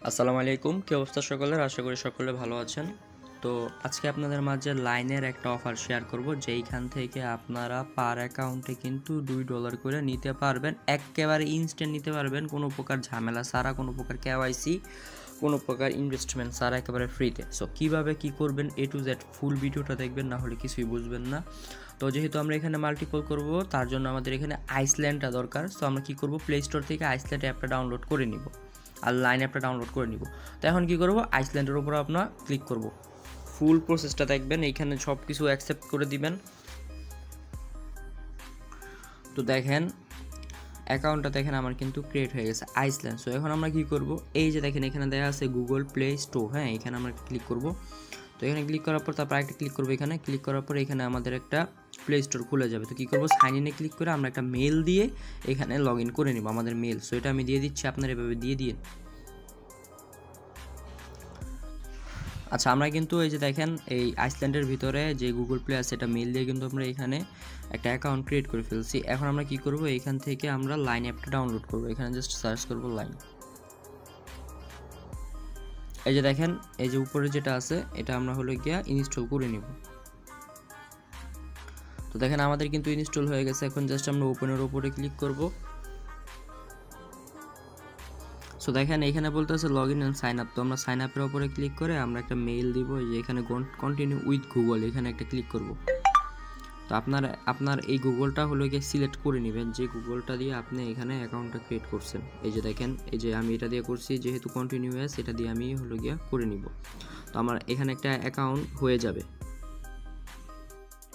আসসালামু আলাইকুম, কি অবস্থা সকলের? আশা করি সকলে ভালো আছেন। তো আজকে আপনাদের মাঝে লাইনের একটা অফার শেয়ার করব, যেইখান থেকে আপনারা পার অ্যাকাউন্টে কিন্তু $2 করে নিতে পারবেন। একেবারে ইনস্ট্যান্ট নিতে পারবেন, কোনো প্রকার ঝামেলা ছাড়া, কোনো প্রকার কেওয়াইসি, কোনো প্রকার ইনভেস্টমেন্ট ছাড়া, একেবারে ফ্রিতে। সো কীভাবে কী করবেন A to Z ফুল ভিডিওটা দেখবেন, না হলে কিছুই বুঝবেন না। তো যেহেতু আমরা এখানে মাল্টিপল করব, তার জন্য আমাদের এখানে আইসল্যান্ডটা দরকার। সো আমরা কী করব, প্লে স্টোর থেকে আইসল্যান্ড অ্যাপটা ডাউনলোড করে নিব আর লাইন অ্যাপটা ডাউনলোড করে নিব। তো এখন কী করব, আইসল্যান্ডের উপর আপনার ক্লিক করব। ফুল প্রসেসটা দেখবেন, এইখানে সব কিছু অ্যাকসেপ্ট করে দিবেন। তো দেখেন অ্যাকাউন্টটা দেখেন আমার কিন্তু ক্রিয়েট হয়ে গেছে আইসল্যান্ড। সো এখন আমরা কী করব, এই যে দেখেন এখানে দেখা আছে গুগল প্লে স্টোর, হ্যাঁ এখানে আমরা ক্লিক করব। তো এখানে ক্লিক করার পর তারপর একটা ক্লিক করবো, এখানে ক্লিক করার পর এখানে আমাদের একটা প্লে স্টোর খুলে যাবে। তো কী করবো, সাইন ইনে ক্লিক করে আমরা একটা মেল দিয়ে এখানে লগ ইন করে নিব আমাদের মেল। সো এটা আমি দিয়ে দিচ্ছি, আপনারা এভাবে দিয়ে দিন। আচ্ছা, আমরা কিন্তু এই যে দেখেন এই আইসল্যান্ডের ভিতরে যে গুগল প্লে আছে এটা মেল দিয়ে কিন্তু আমরা এখানে একটা অ্যাকাউন্ট ক্রিয়েট করে ফেলছি। এখন আমরা কি করব, এখান থেকে আমরা লাইন অ্যাপটা ডাউনলোড করব। এখানে জাস্ট সার্চ করব লাইন। এই যে দেখেন এই যে উপরে যেটা আছে এটা আমরা হলো গিয়া ইনস্টল করে নিব। তো দেখেন আমাদের কিন্তু ইনস্টল হয়ে গেছে। এখন জাস্ট আমরা ওপেনের উপরে ক্লিক করব। সো দেখেন এখানে বলতেছে log in and sign up. তো আমরা সাইন আপের উপরে ক্লিক করে আমরা একটা মেইল দিব, যে এখানে কন্টিনিউ উইথ গুগল এখানে একটা ক্লিক করব। তো আপনার এই গুগলটা হলো গিয়ে সিলেক্ট করে নেবেন, যে গুগলটা দিয়ে আপনি এখানে অ্যাকাউন্টটা ক্রিয়েট করছেন। এই যে দেখেন এই যে আমি এটা দিয়ে করছি, যেহেতু কন্টিনিউ অ্যাজ এটা দিয়ে আমি হলো গিয়ে করে নিব। তো আমার এখানে একটা অ্যাকাউন্ট হয়ে যাবে।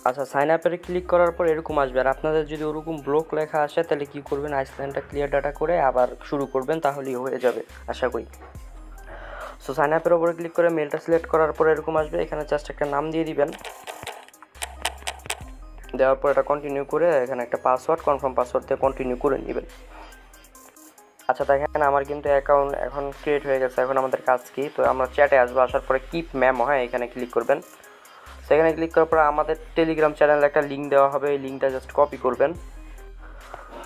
আচ্ছা, সাইন আপে ক্লিক করার পর এরকম আসবে। আর আপনাদের যদি ওরকম ব্লক লেখা আসে তাহলে কি করবেন, আইসল্যান্ডটা ক্লিয়ার ডাটা করে আবার শুরু করবেন, তাহলেই হয়ে যাবে আশা করি। সো সাইন আপের উপরে ক্লিক করে মেলটা সিলেক্ট করার পর এরকম আসবে। এখানে জাস্ট একটা নাম দিয়ে দিবেন, দেওয়ার পর এটা কন্টিনিউ করে এখানে একটা পাসওয়ার্ড, কনফার্ম পাসওয়ার্ড দিয়ে কন্টিনিউ করে নেবেন। আচ্ছা দেখেন আমার কিন্তু অ্যাকাউন্ট এখন ক্রিয়েট হয়ে গেছে। এখন আমাদের কাজ কি, তো আমরা চ্যাটে আসবো, আসার পরে কিপ মেমো, হ্যাঁ এখানে ক্লিক করবেন। সেখানে ক্লিক করার পরে আমাদের টেলিগ্রাম চ্যানেলে একটা লিঙ্ক দেওয়া হবে, এই লিঙ্কটা জাস্ট কপি করবেন।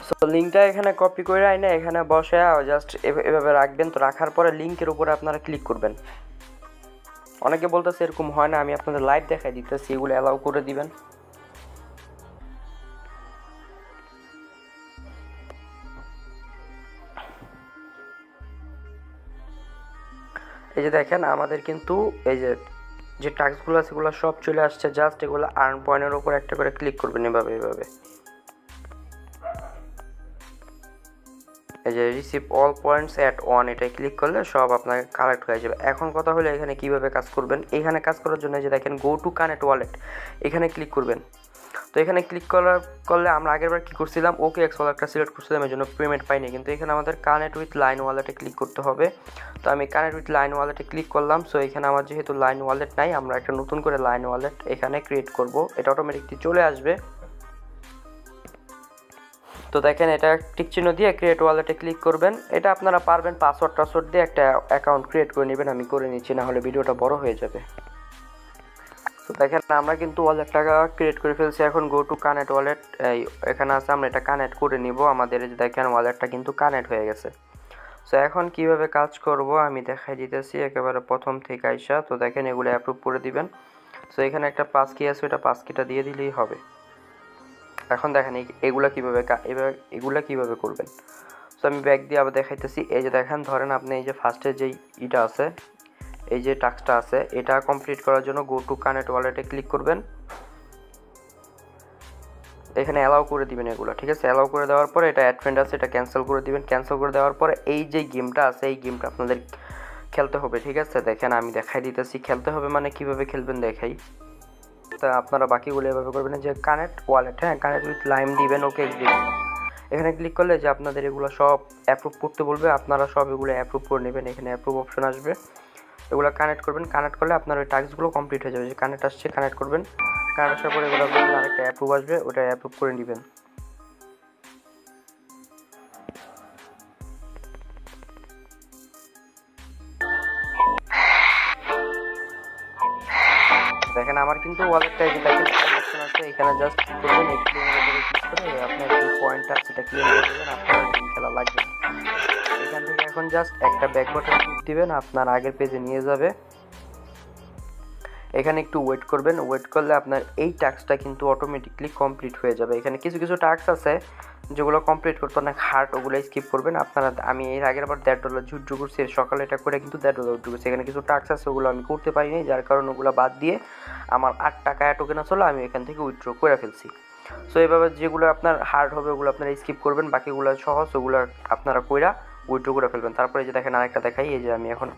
সো লিঙ্কটা এখানে কপি করে আইনে এখানে বসে জাস্ট এভাবে রাখবেন। তো রাখার পরে লিঙ্কের উপরে আপনারা ক্লিক করবেন। অনেকে বলতেছে এরকম হয় না, আমি আপনাদের লাইভ দেখাই দিতেছি, এগুলো অ্যালাউ করে দিবেন। এই যে দেখেন আমাদের কিন্তু এই যে টাস্কগুলো আছে সেগুলো সব চলে আসছে। জাস্ট এগুলো আর্ন পয়েন্টের উপর একটা করে ক্লিক করবেন এভাবে। এই যে রিসিভ অল পয়েন্টস অ্যাট 1 এটাই ক্লিক করলে সব আপনাকে কালেক্ট হয়ে যাবে। এখন কথা হলো এখানে কিভাবে কাজ করবেন। এখানে কাজ করার জন্য যে দেখেন গো টু কানেক্ট ওয়ালেট এখানে ক্লিক করবেন। তো এখানে ক্লিক করলে আমরা আগেরবার কী করছিলাম, ওকে এক্স ওয়ালেটটা সিলেক্ট করছিলাম, এই জন্য পেমেন্ট পাইনি। কিন্তু এখানে আমাদের কানেক্ট উইথ লাইন ওয়ালেটে ক্লিক করতে হবে। তো আমি কানেক্ট উইথ লাইন ওয়ালেটে ক্লিক করলাম। সো এখানে আমার যেহেতু লাইন ওয়ালেট নাই, আমরা একটা নতুন করে লাইন ওয়ালেট এখানে ক্রিয়েট করব। এটা অটোমেটিকলি চলে আসবে। তো দেখেন এটা টিক চিহ্ন দিয়ে ক্রিয়েট ওয়ালেটে ক্লিক করবেন। এটা আপনারা পারবেন পাসওয়ার্ড দিয়ে একটা অ্যাকাউন্ট ক্রিয়েট করে নেবেন। আমি করে নিচ্ছি, না হলে ভিডিওটা বড় হয়ে যাবে। তো দেখেন আমরা কিন্তু ওয়ালেটটা ক্রিয়েট করে ফেলছি। এখন গো টু কানেক্ট ওয়ালেট এখানে আছে, আমরা এটা কানেক্ট করে নিব। আমাদের যে দেখেন ওয়ালেটটা কিন্তু কানেক্ট হয়ে গেছে। সো এখন কিভাবে কাজ করব আমি দেখাই দিতেছি একেবারে প্রথম থেকে আইসা। তো দেখেন এগুলো অ্যাপ্রুভ করে দিবেন। সো এখানে একটা পাস কি আছে, ওটা পাস কিটা দিয়ে দিলেই হবে। এখন দেখেন এগুলা কিভাবে করবেন। সো আমি ব্যাক দিয়ে আবার দেখাইতেছি। এই যে দেখেন ধরেন আপনি এই যে ফার্স্টে যেই ইটা আছে, এই যে টাস্কটা আছে, এটা কমপ্লিট করার জন্য গো টু কানেক্ট ওয়ালেটে ক্লিক করবেন। এখানে অ্যালাউ করে দিবেন এগুলো, ঠিক আছে। অ্যালাউ করে দেওয়ার পরে এটা অ্যাড ফ্রেন্ড আছে, এটা ক্যান্সেল করে দিবেন। ক্যান্সেল করে দেওয়ার পরে এই যে গেমটা আছে, এই গেমটা আপনাদের খেলতে হবে, ঠিক আছে। দেখেন আমি দেখাই দিতেছি খেলতে হবে মানে কিভাবে খেলবেন দেখাই। তা আপনারা বাকিগুলো এভাবে করবেন, যে কানেক্ট ওয়ালেট, হ্যাঁ কানেক্ট উইথ লাইম দিবেন, ওকে দিবেন। এখানে ক্লিক করলে যে আপনাদের এগুলো সব অ্যাপ্রুভ করতে বলবে, আপনারা সব এগুলো অ্যাপ্রুভ করে নেবেন। এখানে অ্যাপ্রুভ অপশন আসবে, এগুলো কানেক্ট করবেন। কানেক্ট করলে আপনার ওই টাস্কগুলো কমপ্লিট হয়ে যাবে। যে কানেক্ট আসছে কানেক্ট করবেন, কানেক্ট আসার পরে এগুলো করবেন, আরেকটা অ্যাপ্রুভ আসবে, ওটা অ্যাপ্রুভ করে নেবেন। দেখেন আমার কিন্তু ওয়ালেটটা এই যে দেখেন অপশন আছে, এখানে জাস্ট ক্লিক করবেন, এই ক্লিয়ারের উপরে ক্লিক করে আপনার যে পয়েন্টটা সেটা ক্লিয়ার করে দেবেন, আপনার খেলা লাগবে। এই এখান থেকে এখন জাস্ট একটা ব্যাক বাটন টিপ দিবেন, আপনার আগের পেজে নিয়ে যাবে। এখানে একটু ওয়েট করবেন, ওয়েট করলে আপনার এই টাস্কটা কিন্তু অটোমেটিকলি কমপ্লিট হয়ে যাবে। এখানে কিছু কিছু টাস্ক আছে যেগুলো কমপ্লিট করতে অনেক হার্ড, ওগুলো স্কিপ করবেন আপনারা। আমি এর আগের আবার $1.5 ঝুটঝু করছি, সকালে এটা করে কিন্তু $1.5 ঝুটঝু করছি। এখানে কিছু টাস্ক আছে ওগুলো আমি করতে পারিনি, যার কারণে ওগুলো বাদ দিয়ে আমার 8 টাকা টোকেন আসলে আমি এখান থেকে উইথড্র করে ফেলছি। সো এইভাবে যেগুলো আপনার হার্ড হবে ওগুলো আপনারা স্কিপ করবেন, বাকিগুলো সহজ ওগুলো আপনারা কইরা উইথড্র করে ফেলবেন। তারপরে যে দেখেন আরেকটা দেখাই, এই যে আমি এখন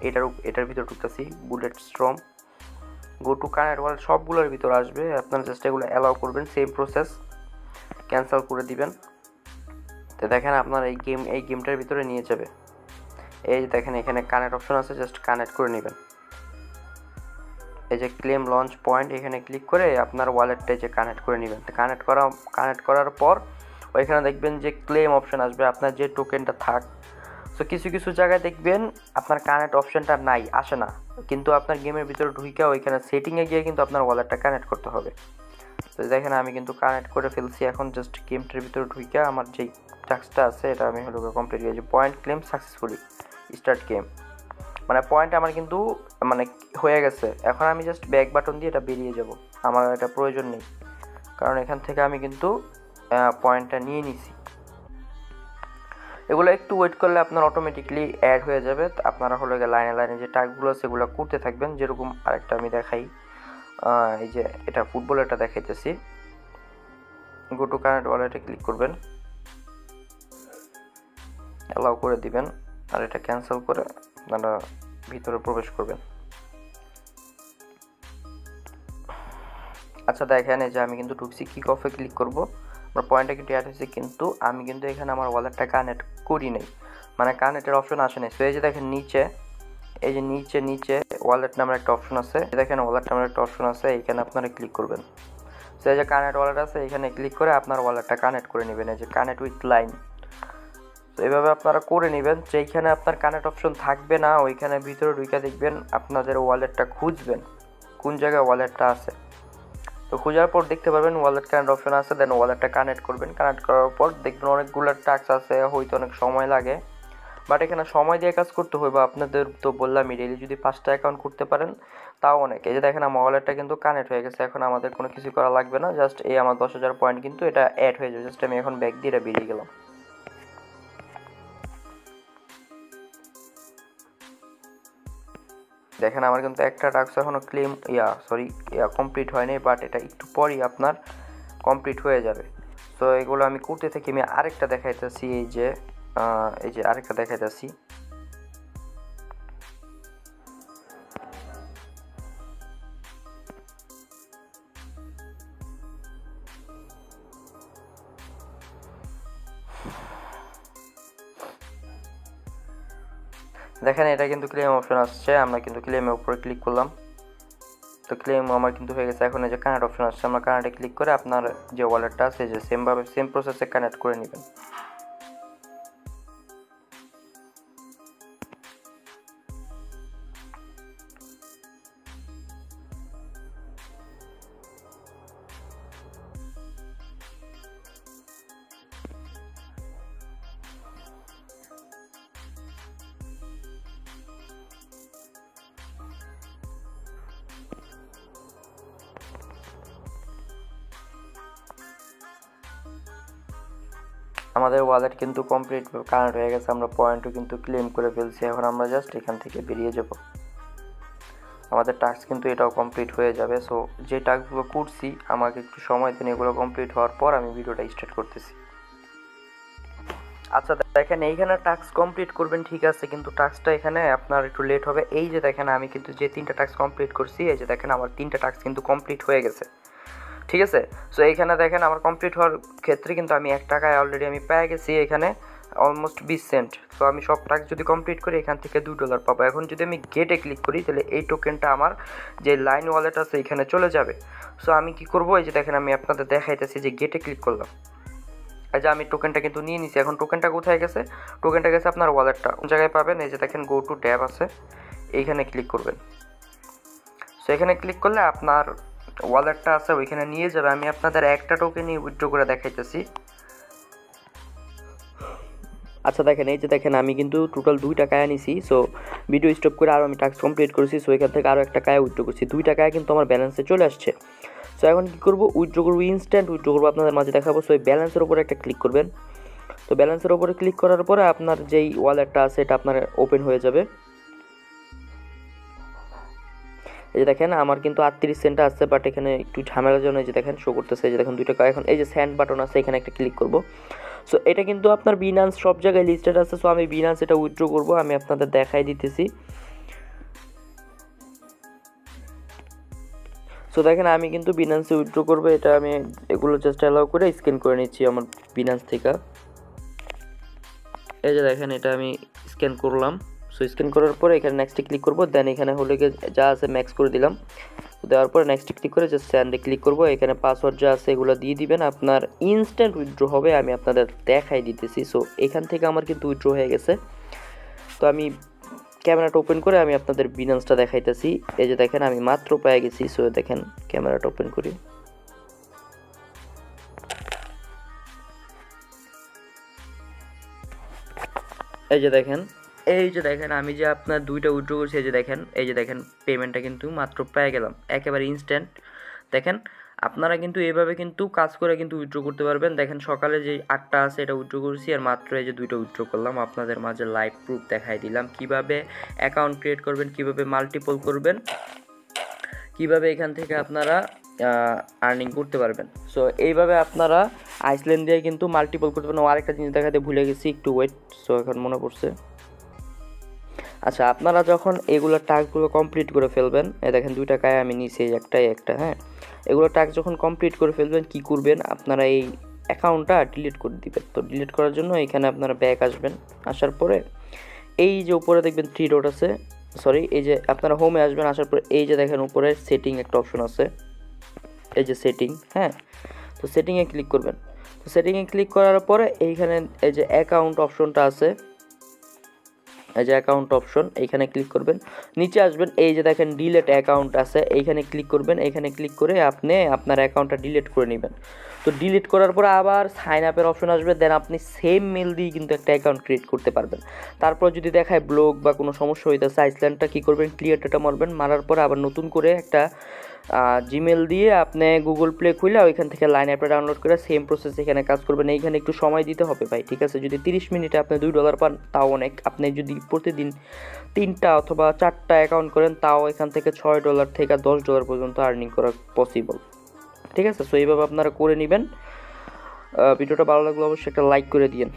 এটার ভিতর ঢুকতেছি, bullet storm go to connect wallet সবগুলোর ভিতর আসবে। আপনারা জাস্ট এগুলো অ্যালাউ করবেন, সেম প্রসেস ক্যান্সেল করে দিবেন। তো দেখেন আপনার এই গেমটার ভিতরে নিয়ে যাবে। এই যে দেখেন এখানে কানেক্ট অপশন আছে, জাস্ট কানেক্ট করে নেবেন। এই যে ক্লেম লঞ্চ পয়েন্ট, এখানে ক্লিক করে আপনার ওয়ালেটটা যে কানেক্ট করে নেবেন। কানেক্ট করার পর ওইখানে দেখবেন যে ক্লেম অপশন আসবে, আপনার যে টোকেনটা থাক। সো কিছু কিছু জায়গায় দেখবেন আপনার কানেক্ট অপশনটা নাই, আসে না, কিন্তু আপনার গেমের ভিতরে ঢুকে ওইখানে সেটিংয়ে গিয়ে কিন্তু আপনার ওয়ালেটটা কানেক্ট করতে হবে। তো দেখেন আমি কিন্তু কানেক্ট করে ফেলছি। এখন জাস্ট গেমটার ভিতরে ঢুকে আমার যেই টাস্কটা আছে এটা আমি হলো কমপ্লিট হয়েছে। Point claim successfully start game, মানে পয়েন্ট আমার কিন্তু মানে হয়ে গেছে। এখন আমি জাস্ট ব্যাক বাটন দিয়ে এটা বেরিয়ে যাব, আমার এটা প্রয়োজন নেই, কারণ এখান থেকে আমি কিন্তু পয়েন্টটা নিয়ে নিছি। এগুলো একটু ওয়েট করলে আপনার অটোমেটিকলি অ্যাড হয়ে যাবে। আপনারা হলো লাইনে লাইনে যে টাস্কগুলো সেগুলো করতে থাকবেন। যেরকম আরেকটা আমি দেখাই, এই যে এটা ফুটবলেরটা দেখাইতেছি। গো টু কানেক্ট ওয়ালেটে ক্লিক করবেন, অ্যালাউ করে দিবেন, আর এটা ক্যান্সেল করে আপনারা ভিতরে প্রবেশ করবেন। আচ্ছা দেখেন এই যে আমি কিন্তু ঢুকছি, কিক অফে ক্লিক করব, আমার পয়েন্টটা কিন্তু অ্যাড হয়েছে, কিন্তু আমি কিন্তু এখানে আমার ওয়ালেটটা কানেক্ট করি নাই, মানে কানেক্টের অপশন আসে নাই। সো এই যে দেখেন নিচে, এই যে নিচে ওয়ালেট নামের একটা অপশন আছে, দেখেন ওয়ালেট নামের একটা অপশন আছে, এইখানে আপনারা ক্লিক করবেন। সো এই যে কানেক্ট ওয়ালেট আছে, এখানে ক্লিক করে আপনার ওয়ালেটটা কানেক্ট করে নেবেন, এই যে কানেক্ট উইথ লাইন। তো এইভাবে আপনারা করে নেবেন। যেইখানে আপনার কানেক্ট অপশন থাকবে না ওইখানে ভিতরে ঢুকে দেখবেন আপনাদের ওয়ালেটটা খুঁজবেন কোন জায়গায় ওয়ালেটটা আছে। তো খোঁজার পর দেখতে পারবেন ওয়ালেট কানেক্ট অপশন আছে, দেন ওয়ালেটটা কানেক্ট করবেন। কানেক্ট করার পর দেখবেন অনেকগুলো টাস্ক আছে, হয়তো অনেক সময় লাগে, বাট এখানে সময় দিয়ে কাজ করতে হবে। আপনাদের তো বললামই ডেইলি যদি 5টা অ্যাকাউন্ট করতে পারেন তাও অনেক। এই যে দেখেন আমার ওয়ালেটটা কিন্তু কানেক্ট হয়ে গেছে, এখন আমাদের কোনো কিছু করা লাগবে না, জাস্ট এই আমার 10,000 পয়েন্ট কিন্তু এটা অ্যাড হয়ে যাবে। জাস্ট আমি এখন ব্যাক দিয়ে এটা বেরিয়ে গেলাম। দেখেন আমার কিন্তু একটা টাস্ক এখনও কমপ্লিট হয়নি, বাট এটা একটু পরই আপনার কমপ্লিট হয়ে যাবে। তো এগুলো আমি করতে থাকি। আমি আরেকটা দেখাইতেছি, এই যে আরেকটা দেখাইতেছি। দেখেন এটা কিন্তু ক্লেম অপশন আসছে, আমরা কিন্তু ক্লেমের উপরে ক্লিক করলাম, তো ক্লেম আমার কিন্তু হয়ে গেছে। এখন এই যে কানেক্ট অপশন আসছে, আমরা কানেক্টে ক্লিক করে আপনার যে ওয়ালেটটা আছে যে সেম প্রসেসে কানেক্ট করে নেবেন। আমাদের ওয়ালেট কিন্তু কমপ্লিট কানেক্ট হয়ে গেছে, আমরা পয়েন্টও কিন্তু ক্লেম করে ফেলছি। এখন আমরা জাস্ট এখান থেকে বেরিয়ে যাব, আমাদের টাস্ক কিন্তু এটাও কমপ্লিট হয়ে যাবে। সো যে টাস্কগুলো করছি আমাকে একটু সময় দিন, এগুলো কমপ্লিট হওয়ার পর আমি ভিডিওটা স্টার্ট করতেছি। আচ্ছা দেখেন এইখানে টাস্ক কমপ্লিট করবেন ঠিক আছে, কিন্তু টাস্কটা এখানে আপনার একটু লেট হবে। এই যে দেখেন আমি কিন্তু যে 3টা টাস্ক কমপ্লিট করছি, এই যে দেখেন আমার 3টা টাস্ক কিন্তু কমপ্লিট হয়ে গেছে, ঠিক আছে। সো এইখানে দেখেন আমার কমপ্লিট হওয়ার ক্ষেত্রে কিন্তু আমি 1 টাকায় অলরেডি আমি পেয়ে গেছি এখানে অলমোস্ট 20 সেন্ট। সো আমি সব টাস্ক যদি কমপ্লিট করি এখান থেকে $2 পাবো। এখন যদি আমি গেটে ক্লিক করি তাহলে এই টোকেনটা আমার যে লাইন ওয়ালেট আছে এখানে চলে যাবে। সো আমি কি করব, এই যে দেখেন আমি আপনাদের দেখাইতেছি যে গেটে ক্লিক করলাম, এই যে আমি টোকেনটা কিন্তু নিয়ে নিছি। এখন টোকেনটা কোথায় গেছে, টোকেনটা গেছে আপনার ওয়ালেটটা কোন জায়গায় পাবেন, এই যে দেখেন গো টু ট্যাব আছে, এইখানে ক্লিক করবেন। সো এখানে ক্লিক করলে আপনার ওয়ালেটটা আছে ওইখানে নিয়ে যাবে। আমি আপনাদের একটা টোকেনই উইথড্র করে দেখাইতেছি। আচ্ছা দেখেন, এই যে দেখেন আমি কিন্তু টোটাল 2টা কায়া নিছি। সো ভিডিও স্টপ করে আরও আমি টাস্ক কমপ্লিট করেছি। সো এখান থেকে আরও একটা কায়া উইথড্র করছি, 2টা কায়া কিন্তু আমার ব্যালেন্সে চলে আসছে। সো এখন কী করবো, উইথড্র করবো, ইনস্ট্যান্ট উইথড্র করবো, আপনাদের মাঝে দেখাবো। সো এই ব্যালেন্সের উপরে একটা ক্লিক করবেন। তো ব্যালেন্সের উপরে ক্লিক করার পরে আপনার যেই ওয়ালেটটা আছে এটা আপনার ওপেন হয়ে যাবে। এই যে দেখেন আমার কিন্তু 38 সেন্ট আসছে, বাট এখানে একটু ঝামেলার জন্য এই যে দেখেন শো করতেছে। এই যে দেখেন 2 টাকা। এখন এই যে সেন্ড বাটন আছে, এখানে একটা ক্লিক করব। সো এটা কিন্তু আপনার বিনান্স সব জায়গায় লিস্টেড আছে। সো আমি বিনান্স এটা উইথড্র করব, আমি আপনাদের দেখাই দিতেছি। সো দেখেন আমি কিন্তু বিনান্সে উইথড্র করবো, এটা আমি এগুলো জাস্ট অ্যালাউ করে স্ক্যান করে নিচ্ছি আমার বিনান্স থেকে। এই যে দেখেন এটা আমি স্ক্যান করলাম। সো স্ক্যান করার পরে এখানে নেক্সটে ক্লিক করবো, দেন এখানে হলে যা আছে ম্যাক্স করে দিলাম। দেওয়ার পরে নেক্সটে ক্লিক করে জাস্ট সেন্ডে ক্লিক করবো। এখানে পাসওয়ার্ড যা আছে এগুলো দিয়ে দিবেন, আপনার ইনস্ট্যান্ট উইথড্র হবে, আমি আপনাদের দেখাই দিতেছি। সো এখান থেকে আমার কিন্তু উইথড্র হয়ে গেছে। তো আমি ক্যামেরাটা ওপেন করে আমি আপনাদের বিনান্সটা দেখাইতেছি। এই যে দেখেন আমি মাত্র পেয়ে গেছি। সো দেখেন ক্যামেরাটা ওপেন করি। এই যে দেখেন আমি যে আপনার 2টা উইথড্র করছি। এই যে দেখেন পেমেন্টটা কিন্তু মাত্র পেয়ে গেলাম, একেবারে ইনস্ট্যান্ট। দেখেন আপনারা কিন্তু এভাবে কিন্তু কাজ করে কিন্তু উইথড্র করতে পারবেন। দেখেন সকালে যে 8টা আছে এটা উইথড্র করছি, আর মাত্র এই যে 2টা উইথড্র করলাম। আপনাদের মাঝে লাইভ প্রুফ দেখাই দিলাম কিভাবে অ্যাকাউন্ট ক্রিয়েট করবেন, কিভাবে মাল্টিপল করবেন, কিভাবে এখান থেকে আপনারা আর্নিং করতে পারবেন। সো এইভাবে আপনারা আইসল্যান্ড দিয়ে কিন্তু মাল্টিপল করতে পারবেন। আরেকটা জিনিস দেখাতে ভুলে গেছি, একটু ওয়েট। সো এখন মনে পড়ছে। আচ্ছা, আপনারা যখন এগুলো টাস্কগুলো কমপ্লিট করে ফেলবেন, দেখেন 2 টাকায় আমি নিছি, একটাই একটা, হ্যাঁ, এগুলো টাস্ক যখন কমপ্লিট করে ফেলবেন কি করবেন, আপনারা এই অ্যাকাউন্টটা ডিলিট করে দিবেন। তো ডিলিট করার জন্য এখানে আপনারা ব্যাক আসবেন। আসার পরে এই যে উপরে দেখবেন 3 ডট আছে, সরি, এই যে আপনারা হোমে আসবেন। আসার পরে এই যে দেখেন উপরে সেটিং একটা অপশন আছে, এই যে সেটিং, হ্যাঁ, তো সেটিংয়ে ক্লিক করবেন। তো সেটিংয়ে ক্লিক করার পরে এইখানে এই যে অ্যাকাউন্ট অপশনটা আছে, এই যে অ্যাকাউন্ট অপশন, এইখানে ক্লিক করবেন। নিচে আসবেন, এই যে দেখেন ডিলিট অ্যাকাউন্ট আছে, এইখানে ক্লিক করবেন। এইখানে ক্লিক করে আপনি আপনার অ্যাকাউন্টটা ডিলিট করে নেবেন। তো ডিলিট করার পরে আবার সাইন আপের অপশন আসবে, দেন আপনি সেম মেল দিয়ে কিন্তু একটা অ্যাকাউন্ট ক্রিয়েট করতে পারবেন। তারপর যদি দেখায় ব্লক বা কোনো সমস্যা হইতেছে, আইসল্যান্ডটা কী করবেন, ক্লিয়ার ডাটা মারবেন। মারার পরে আবার নতুন করে একটা জিমেল দিয়ে আপনি গুগল প্লে খুলে ওইখান থেকে লাইন অ্যাপটা ডাউনলোড করে সেম প্রসেস এখানে কাজ করবেন। এইখানে একটু সময় দিতে হবে ভাই, ঠিক আছে। যদি 30 মিনিটে আপনি $2 পান তাও অনেক। আপনি যদি প্রতিদিন 3টা অথবা 4টা অ্যাকাউন্ট করেন তাও এখান থেকে $6 থেকে $10 পর্যন্ত আর্নিং করা পসিবল, ঠিক আছে। সো এইভাবে আপনারা করে নেবেন। ভিডিওটা ভালো লাগলে অবশ্যই একটা লাইক করে দিন।